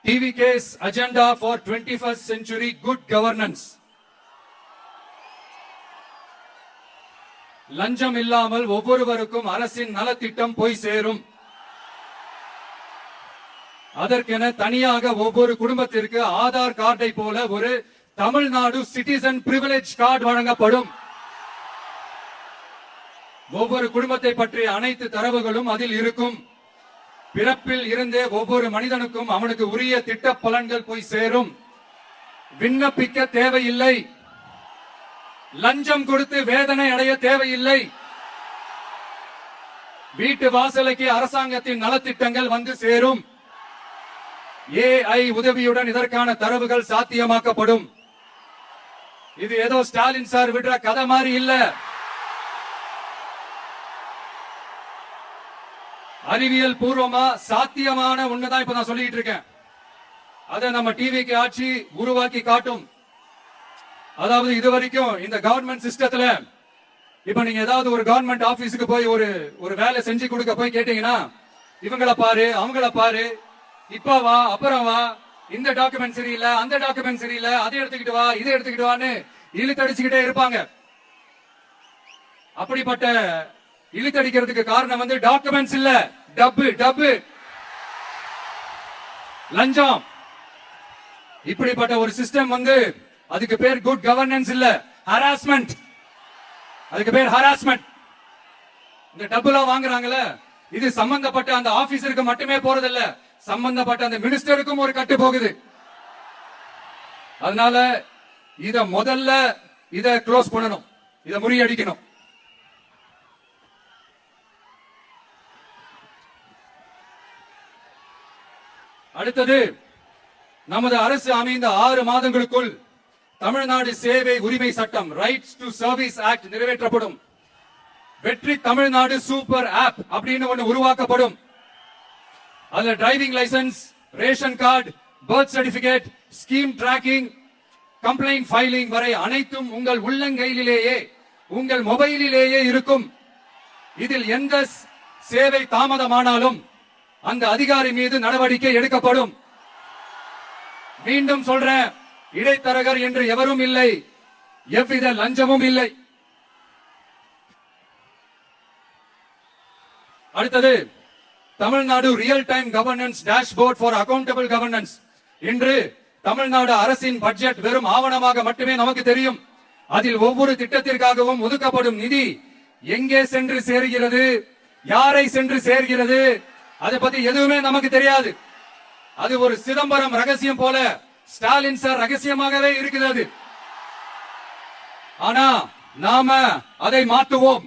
TVK's agenda for 21st century good governance. லஞ்சம் இல்லாமல் ஒவ்வொருவருக்கும் அரசின் நலத்திட்டம் போய் சேரும். அதற்கென தனியாக ஒவ்வொரு குடும்பத்திற்கு ஆதார் கார்டை போல ஒரு தமிழ்நாடு சிட்டிசன் பிரிவிலேஜ் கார்டு வழங்கப்படும். ஒவ்வொரு குடும்பத்தை பற்றிய அனைத்து தரவுகளும் அதில் இருக்கும். பிறப்பில் இருந்தே ஒவ்வொரு மனிதனுக்கும் அவனுக்கு உரிய திட்ட பலன்கள் போய் சேரும். விண்ணப்பிக்க தேவையில்லை. லஞ்சம் கொடுத்து வேதனை அடைய தேவையில்லை. வீட்டு வாசலுக்கு அரசாங்கத்தின் நலத்திட்டங்கள் வந்து சேரும். AI உதவியுடன் இதற்கான தரவுகள் சாத்தியமாக்கப்படும். இது ஏதோ ஸ்டாலின் சார் விடுற கதை மாதிரி இல்ல. அறிவியல் பூர்வமா சாத்தியமான ஒண்ணுதான் இப்ப நான் சொல்லிட்டு இருக்கேன். அதை நம்ம டிவிக்கு ஆட்சி உருவாக்கி காட்டும். அதாவது இதுவரைக்கும் இந்த கவர்மெண்ட் சிஸ்டத்துல இப்ப நீங்க ஏதாவது ஒரு கவர்மெண்ட் ஆபீஸுக்கு போய் ஒரு வேலை செஞ்சு கொடுக்க போய் கேட்டீங்கன்னா, இவங்களை பாரு அவங்கள பாரு, இப்ப வா அப்புறம் வா, இந்த டாக்குமெண்ட் சரியில்லை அந்த டாக்குமெண்ட் சரியில்லை, அதை எடுத்துக்கிட்டு வா இதை எடுத்துக்கிட்டு வான்னு இழுத்தடிச்சுக்கிட்டே இருப்பாங்க. அப்படிப்பட்ட இழுத்தடிக்கிறதுக்கு காரணம் வந்து டாக்குமெண்ட்ஸ் இல்ல, டப்பு லஞ்சம். இப்படிப்பட்ட ஒரு சிஸ்டம் வந்து அதுக்கு பேர் குட் கவர்னன்ஸ் இல்ல, ஹராஸ்மெண்ட். அதுக்கு பேர் ஹராஸ்மெண்ட். இந்த டப்புலாம் வாங்குறாங்கல்ல, இது சம்பந்தப்பட்ட அந்த ஆபீசருக்கு மட்டுமே போறதில்ல, சம்பந்தப்பட்ட அந்த மினிஸ்டருக்கும் ஒரு கட்டு போகுது. அதனால முதல்ல இத க்ளோஸ் பண்ணணும், இத முறியடிக்கணும். அடுத்தது, நமது அரசு அமைந்த 6 மாதங்களுக்குள் தமிழ்நாடு சேவை உரிமை சட்டம் ரைட்ஸ் டு சர்வீஸ் ஆக்ட் நிறைவேற்றப்படும். வெற்றி தமிழ்நாடு சூப்பர் ஆப் அப்படின்னு ஒன்று உருவாக்கப்படும். அதுல driving licence, ration card, birth certificate, scheme tracking, complaint filing வரை அனைத்தும் உங்கள் உள்ளங்கையிலேயே உங்கள் மொபைலிலேயே இருக்கும். இதில் எந்த சேவை தாமதமானாலும் அந்த அதிகாரி மீது நடவடிக்கை எடுக்கப்படும். மீண்டும் சொல்றேன், இடைத்தரகர் என்று எவரும் இல்லை, எவ்வித லஞ்சமும் இல்லை. அடுத்தது, Tamil Nadu real time governance dashboard for accountable governance. இன்று தமிழ்நாடு அரசின் பட்ஜெட் வெறும் ஆவணமாக மட்டுமே நமக்கு தெரியும். அதில் ஒவ்வொரு திட்டத்திற்காகவும் ஒதுக்கப்படும் நிதி எங்கே சென்று சேர்கிறது, யாரை சென்று சேர்கிறது, அதை பத்தி எதுவுமே நமக்கு தெரியாது. அது ஒரு சிதம்பரம் ரகசியம் போல ஸ்டாலின் சார் ரகசியமாகவே இருக்கிறது. ஆனா நாம அதை மாற்றுவோம்.